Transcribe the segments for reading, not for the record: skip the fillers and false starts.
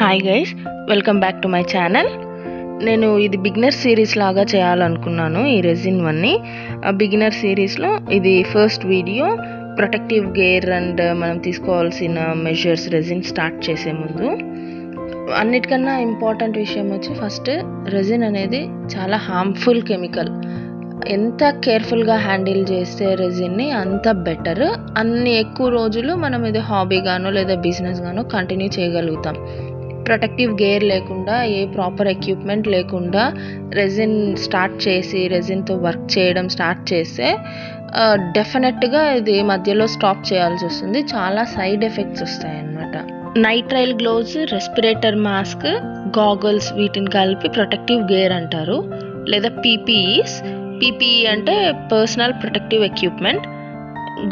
Hi guys, welcome back to my channel. నేను ఇది beginner series లాగా చేయాలనుకున్నాను ఈ రెజిన్ వన్ని. బిగినర్ సిరీస్లో ఇది first video. Protective gear and మనం తీసుకోవాల్సిన మెజర్స్ రెజిన్ స్టార్ట్ చేసే ముందు. అన్నిటికన్నా ఇంపార్టెంట్ విషయం వచ్చి ఫస్ట్ రెజిన్ అనేది చాలా హార్మ్ఫుల్ కెమికల్. ఎంత కేర్ఫుల్గా హ్యాండిల్ చేస్తే రెజిన్ని అంత బెటర్. అన్ని ఎక్కువ రోజులు మనం ఇది హాబీగానో లేదా బిజినెస్ గానో కంటిన్యూ చేయగలుగుతాం. ప్రొటెక్టివ్ గేర్ లేకుండా, ఏ ప్రాపర్ ఎక్విప్మెంట్ లేకుండా రెజిన్ స్టార్ట్ చేసి రెజిన్తో వర్క్ చేయడం స్టార్ట్ చేస్తే డెఫినెట్గా ఇది మధ్యలో స్టాప్ చేయాల్సి వస్తుంది. చాలా సైడ్ ఎఫెక్ట్స్ వస్తాయన్నమాట. Nitrile gloves, respirator mask, goggles వీటిని కలిపి ప్రొటెక్టివ్ గేర్ అంటారు, లేదా పీపీఈస్. పీపీఈ అంటే పర్సనల్ ప్రొటెక్టివ్ ఎక్విప్మెంట్.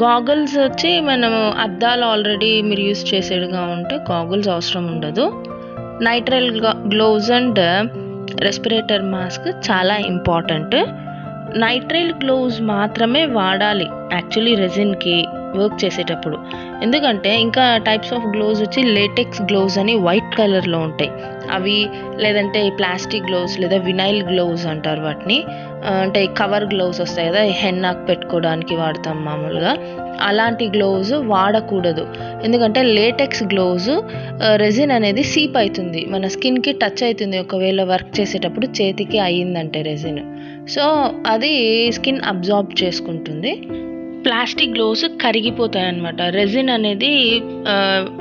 గాగల్స్ వచ్చి మనము అద్దాలు ఆల్రెడీ మీరు యూస్ చేసేడుగా ఉంటే గాగల్స్ అవసరం ఉండదు. Nitrile gloves and respirator mask చాలా ఇంపార్టెంట్. నైట్రైల్ గ్లోవ్స్ మాత్రమే వాడాలి యాక్చువల్లీ రెజిన్కి వర్క్ చేసేటప్పుడు. ఎందుకంటే ఇంకా టైప్స్ ఆఫ్ గ్లోవ్స్ వచ్చి లేటెక్స్ గ్లోవ్స్ అని వైట్ కలర్లో ఉంటాయి అవి, లేదంటే ప్లాస్టిక్ గ్లోవ్స్ లేదా వినైల్ గ్లోవ్స్ అంటారు వాటిని. అంటే కవర్ గ్లోవ్స్ వస్తాయి కదా, హెన్నాకు పెట్టుకోవడానికి వాడతాం మామూలుగా. అలాంటి గ్లోవ్స్ వాడకూడదు. ఎందుకంటే లేటెక్స్ గ్లోవ్స్ రెజిన్ అనేది సీప్ అవుతుంది, మన స్కిన్కి టచ్ అవుతుంది ఒకవేళ వర్క్ చేసేటప్పుడు చేతికి అయ్యిందంటే రెజిన్. సో అది స్కిన్ అబ్జార్బ్ చేసుకుంటుంది. ప్లాస్టిక్ గ్లోవ్స్ కరిగిపోతాయి అన్నమాట. రెజిన్ అనేది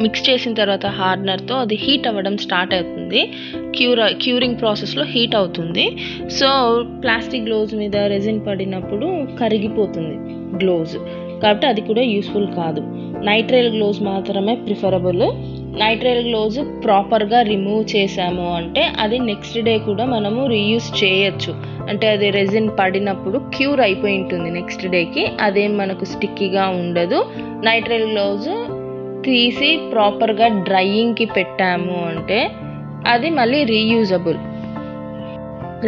మిక్స్ చేసిన తర్వాత హార్డ్నర్తో అది హీట్ అవ్వడం స్టార్ట్ అవుతుంది. క్యూరింగ్ ప్రాసెస్లో హీట్ అవుతుంది. సో ప్లాస్టిక్ గ్లోవ్స్ మీద రెజిన్ పడినప్పుడు కరిగిపోతుంది గ్లోవ్స్, కాబట్టి అది కూడా యూస్ఫుల్ కాదు. నైట్రైల్ గ్లోవ్స్ మాత్రమే ప్రిఫరబుల్. నైట్రైల్ గ్లోవ్స్ ప్రాపర్గా రిమూవ్ చేసాము అంటే అది నెక్స్ట్ డే కూడా మనము రీయూస్ చేయొచ్చు. అంటే అది రెజిన్ పడినప్పుడు క్యూర్ అయిపోయి ఉంటుంది నెక్స్ట్ డేకి, అదేం మనకు స్టిక్కీగా ఉండదు. నైట్రైల్ గ్లోవ్స్ తీసి ప్రాపర్గా డ్రైయింగ్కి పెట్టాము అంటే అది మళ్ళీ రీయూజబుల్.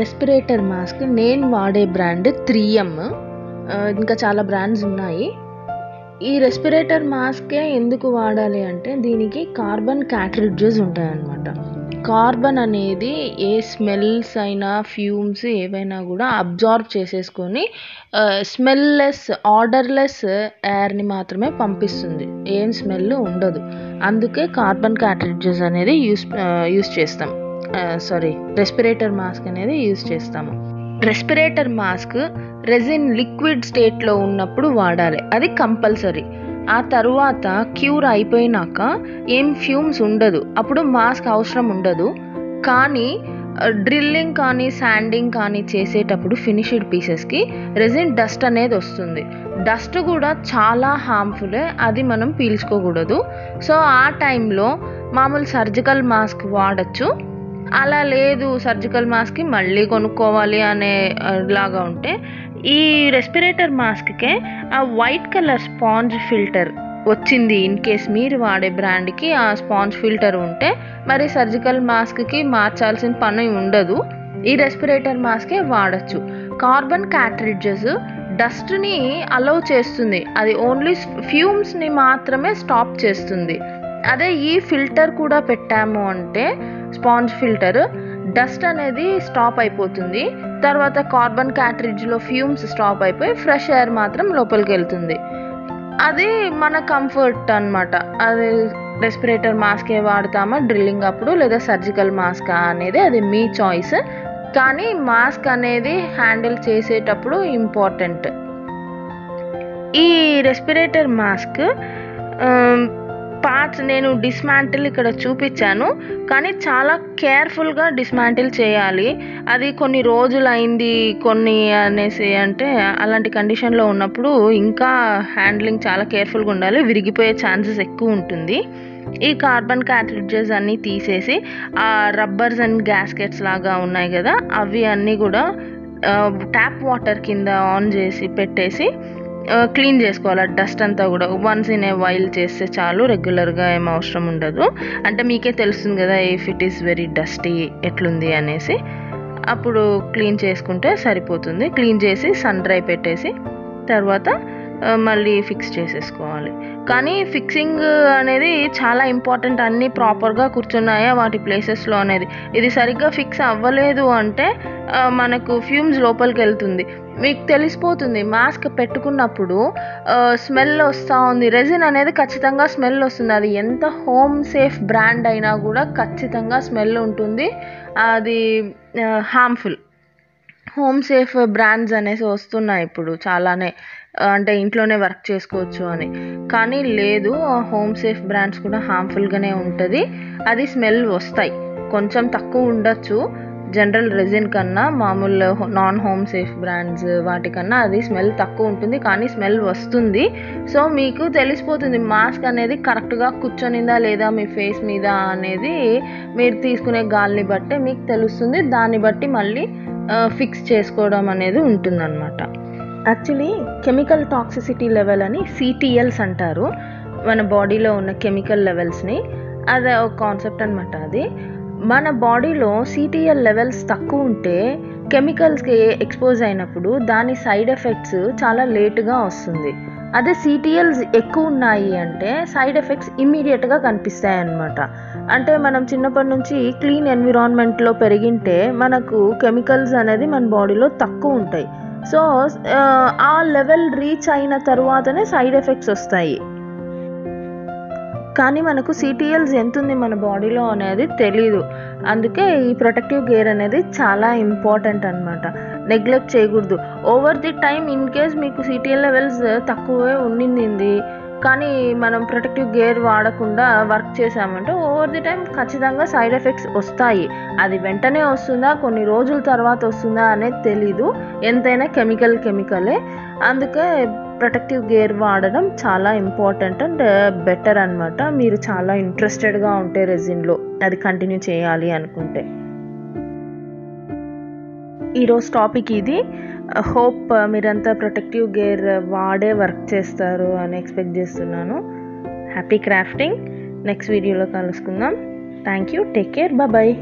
రెస్పిరేటర్ మాస్క్ నేను వాడే బ్రాండ్ 3M. ఇంకా చాలా బ్రాండ్స్ ఉన్నాయి. ఈ రెస్పిరేటర్ మాస్కే ఎందుకు వాడాలి అంటే దీనికి కార్బన్ క్యాట్రిడ్జెస్ ఉంటాయన్నమాట. కార్బన్ అనేది ఏ స్మెల్స్ అయినా, ఫ్యూమ్స్ ఏవైనా కూడా అబ్జార్బ్ చేసేసుకొని స్మెల్లెస్, ఆర్డర్లెస్ ఎయిర్ని మాత్రమే పంపిస్తుంది, ఏం స్మెల్ ఉండదు. అందుకే కార్బన్ క్యాట్రిడ్జెస్ అనేది యూస్ చేస్తాం. రెస్పిరేటర్ మాస్క్ అనేది యూస్ చేస్తాము. రెస్పిరేటర్ మాస్క్ రెజిన్ లిక్విడ్ స్టేట్లో ఉన్నప్పుడు వాడాలి, అది కంపల్సరీ. ఆ తర్వాత క్యూర్ అయిపోయినాక ఏం ఫ్యూమ్స్ ఉండదు, అప్పుడు మాస్క్ అవసరం ఉండదు. కానీ డ్రిల్లింగ్ కానీ శాండింగ్ కానీ చేసేటప్పుడు ఫినిష్డ్ పీసెస్కి రెజిన్ డస్ట్ అనేది వస్తుంది. డస్ట్ కూడా చాలా హార్మ్ఫుల్లే, అది మనం పీల్చుకోకూడదు. సో ఆ టైంలో మామూలు సర్జికల్ మాస్క్ వాడచ్చు. అలా లేదు సర్జికల్ మాస్క్కి మళ్ళీ కొనుక్కోవాలి అనే లాగా ఉంటే ఈ రెస్పిరేటర్ మాస్క్కే ఆ వైట్ కలర్ స్పాంజ్ ఫిల్టర్ వచ్చింది. ఇన్ కేస్ మీరు వాడే బ్రాండ్కి ఆ స్పాంజ్ ఫిల్టర్ ఉంటే మరి సర్జికల్ మాస్క్కి మార్చాల్సిన పని ఉండదు, ఈ రెస్పిరేటర్ మాస్కే వాడచ్చు. కార్బన్ క్యాట్రిడ్జెస్ డస్ట్ని అలౌ చేస్తుంది, అది ఓన్లీ ఫ్యూమ్స్ని మాత్రమే స్టాప్ చేస్తుంది. అదే ఈ ఫిల్టర్ కూడా పెట్టాము అంటే స్పాంజ్ ఫిల్టర్, డస్ట్ అనేది స్టాప్ అయిపోతుంది. తర్వాత కార్బన్ క్యాట్రిడ్జ్లో ఫ్యూమ్స్ స్టాప్ అయిపోయి ఫ్రెష్ ఎయిర్ మాత్రం లోపలికి వెళ్తుంది. అది మన కంఫర్ట్ అన్నమాట. అది రెస్పిరేటర్ మాస్కే వాడతామా డ్రిల్లింగ్ అప్పుడు, లేదా సర్జికల్ మాస్క్ అనేది అది మీ చాయిస్. కానీ మాస్క్ అనేది హ్యాండిల్ చేసేటప్పుడు ఇంపార్టెంట్. ఈ రెస్పిరేటర్ మాస్క్ పార్ట్స్ నేను డిస్మాంటిల్ ఇక్కడ చూపించాను, కానీ చాలా కేర్ఫుల్గా డిస్మాంటిల్ చేయాలి. అది కొన్ని రోజులు అయింది కొన్ని అనేసి అంటే అలాంటి కండిషన్లో ఉన్నప్పుడు ఇంకా హ్యాండ్లింగ్ చాలా కేర్ఫుల్గా ఉండాలి, విరిగిపోయే ఛాన్సెస్ ఎక్కువ ఉంటుంది. ఈ కార్బన్ క్యాట్రిడ్జెస్ అన్నీ తీసేసి ఆ రబ్బర్స్ అండ్ గ్యాస్కెట్స్ లాగా ఉన్నాయి కదా, అవి అన్నీ కూడా ట్యాప్ వాటర్ కింద ఆన్ చేసి పెట్టేసి క్లీన్ చేసుకోవాలి. డస్ట్ అంతా కూడా వన్స్ ఇన్ ఏ వైల్ చేస్తే చాలు, రెగ్యులర్గా ఏం అవసరం ఉండదు. అంటే మీకే తెలుస్తుంది కదా if it is very dusty ఎట్లుంది అనేసి, అప్పుడు క్లీన్ చేసుకుంటే సరిపోతుంది. క్లీన్ చేసి సన్ డ్రై పెట్టేసి తర్వాత మళ్ళీ ఫిక్స్ చేసేసుకోవాలి. కానీ ఫిక్సింగ్ అనేది చాలా ఇంపార్టెంట్. అన్నీ ప్రాపర్గా కూర్చున్నాయా వాటి ప్లేసెస్లో అనేది. ఇది సరిగ్గా ఫిక్స్ అవ్వలేదు అంటే మనకు ఫ్యూమ్స్ లోపలికి వెళ్తుంది. మీకు తెలిసిపోతుంది మాస్క్ పెట్టుకున్నప్పుడు స్మెల్ వస్తూ ఉంది. రెజిన్ అనేది ఖచ్చితంగా స్మెల్ వస్తుంది. అది ఎంత హోమ్ సేఫ్ బ్రాండ్ అయినా కూడా ఖచ్చితంగా స్మెల్ ఉంటుంది. అది హార్మ్ఫుల్. హోమ్ సేఫ్ బ్రాండ్స్ అనేసి వస్తున్నాయి ఇప్పుడు చాలానే, అంటే ఇంట్లోనే వర్క్ చేసుకోవచ్చు అని. కానీ లేదు, హోమ్ సేఫ్ బ్రాండ్స్ కూడా హార్మ్ఫుల్గానే ఉంటుంది. అది స్మెల్ వస్తాయి, కొంచెం తక్కువ ఉండొచ్చు జనరల్ రెజిన్ కన్నా. మామూలు నాన్ హోమ్ సేఫ్ బ్రాండ్స్ వాటికన్నా అది స్మెల్ తక్కువ ఉంటుంది, కానీ స్మెల్ వస్తుంది. సో మీకు తెలిసిపోతుంది మాస్క్ అనేది కరెక్ట్గా కూర్చొనిందా లేదా మీ ఫేస్ మీద అనేది మీరు తీసుకునే గాలిని బట్టే మీకు తెలుస్తుంది. దాన్ని బట్టి మళ్ళీ ఫిక్స్ చేసుకోవడం అనేది ఉంటుందన్నమాట. యాక్చువల్లీ కెమికల్ టాక్సిసిటీ లెవెల్ అని సిటిఎల్స్ అంటారు, మన బాడీలో ఉన్న కెమికల్ లెవెల్స్ని. అదే ఒక కాన్సెప్ట్ అనమాట. అది మన బాడీలో సిటిఎల్ లెవెల్స్ తక్కువ ఉంటే కెమికల్స్కి ఎక్స్పోజ్ అయినప్పుడు దాని సైడ్ ఎఫెక్ట్స్ చాలా లేటుగా వస్తుంది. అదే సిటిఎల్స్ ఎక్కువ ఉన్నాయి అంటే సైడ్ ఎఫెక్ట్స్ ఇమ్మీడియట్గా కనిపిస్తాయి అన్నమాట. అంటే మనం చిన్నప్పటి నుంచి క్లీన్ ఎన్విరాన్మెంట్లో పెరిగింటే మనకు కెమికల్స్ అనేది మన బాడీలో తక్కువ ఉంటాయి. సో ఆ లెవెల్ రీచ్ అయిన తర్వాతనే సైడ్ ఎఫెక్ట్స్ వస్తాయి. కానీ మనకు సిటిఎల్స్ ఎంత ఉంది మన బాడీలో అనేది తెలీదు. అందుకే ఈ ప్రొటెక్టివ్ గేర్ అనేది చాలా ఇంపార్టెంట్ అనమాట. నెగ్లెక్ట్ చేయకూడదు. Over the time in case మీకు సిటిఎల్ లెవెల్స్ తక్కువే ఉండింది కానీ మనం ప్రొటెక్టివ్ గేర్ వాడకుండా వర్క్ చేసామంటే ఓవర్ ది టైం ఖచ్చితంగా సైడ్ ఎఫెక్ట్స్ వస్తాయి. అది వెంటనే వస్తుందా కొన్ని రోజుల తర్వాత వస్తుందా అనేది తెలీదు. ఎంతైనా కెమికలే. అందుకే ప్రొటెక్టివ్ గేర్ వాడడం చాలా ఇంపార్టెంట్ అండ్ బెటర్ అనమాట. మీరు చాలా ఇంట్రెస్టెడ్గా ఉంటే రెజిన్లో అది కంటిన్యూ చేయాలి అనుకుంటే. ఈరోజు టాపిక్ ఇది. హోప్ మీరంతా ప్రొటెక్టివ్ గేర్ వాడే వర్క్ చేస్తారు అని ఎక్స్పెక్ట్ చేస్తున్నాను. Happy crafting. నెక్స్ట్ వీడియోలో కలుసుకుందాం. Thank you. Take care. Bye.